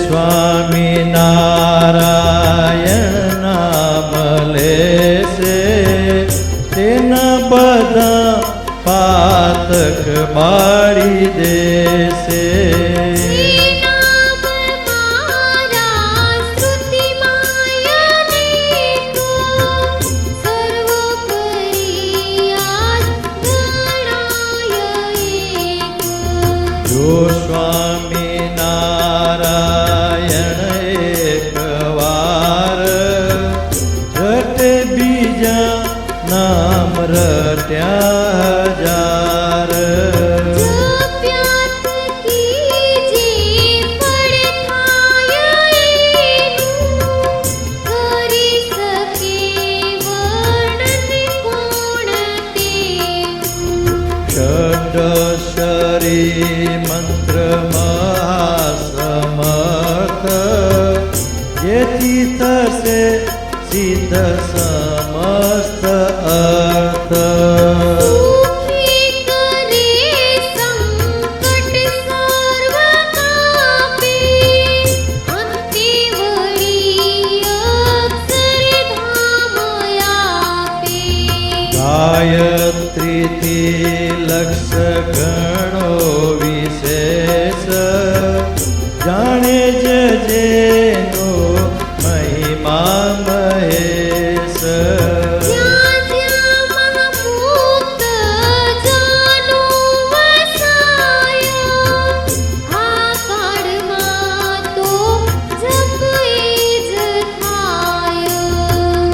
સ્વામી નારાયણ નામ લેશે તેના બધા પાતક બાળી દેશે. જો સ્વામી નારાયણ એક વાર રટે બીજા નામ રટ્યા હજાર. ષડક્ષરી મંત્ર મહાસમર્થ જેથી થશે સિદ્ધ સમસ્ત અર્થ. ગાયત્રીથી લક્ષ ગણો વિશેષ જાણે જ જેનો મહિમા મહેશ.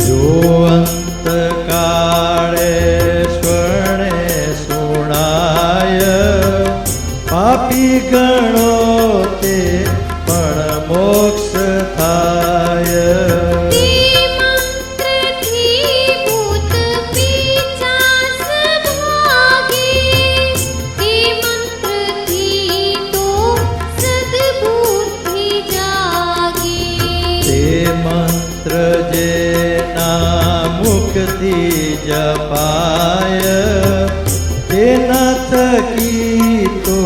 જો અંતકાળે સ્વર્ણે સુણાય પાપી ગણો તે પણ મોક્ષ થાય. તે મંત્ર જેના મુખથી જપાય તેના થકી તો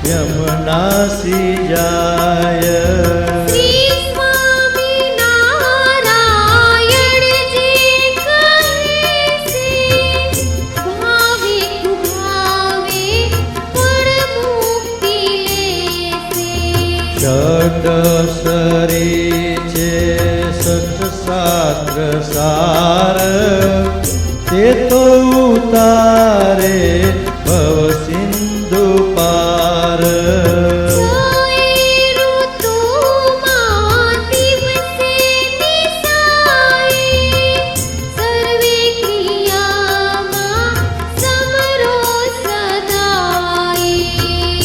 યમનાસી જાય. ષડક્ષરી છે સત્શાસ્ત્ર સાર તે તો ઉતારે ભવ સિંધુ પાર.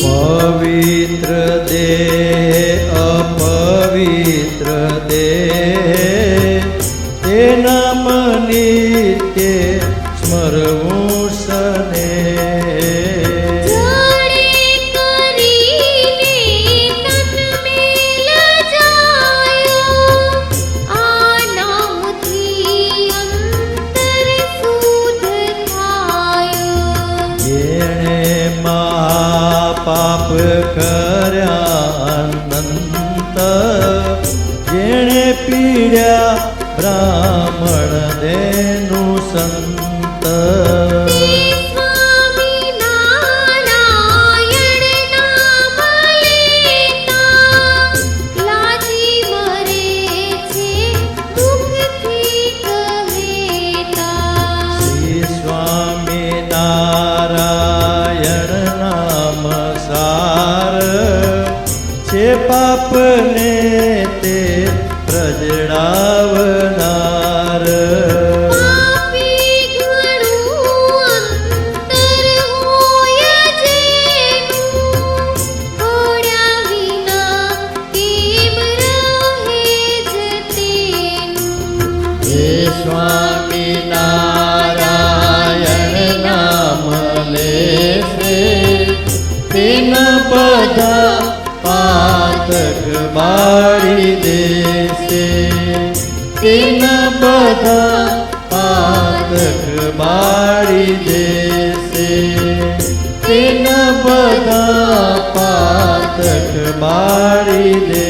પવિત્ર દેહ અપવિત્ર દેહ તેના નિત્ય સ્મરવું સ્નેહ. જેણે મહાપાપ કર્યા અનંત જેણે પીડ્યા બ્રાહ્મણ દેનું સંત. શ્રી સ્વામી નારાયણ નામ સાર છે પાપને તે પ્રજડાવનાર. સ્વામી નારાયણ નામ લેશે તેના બધા પાતક બાળી દેશે. તેના બધા પાતક બાળી દેશે. તેના બધા પાતક બાળી દેશે.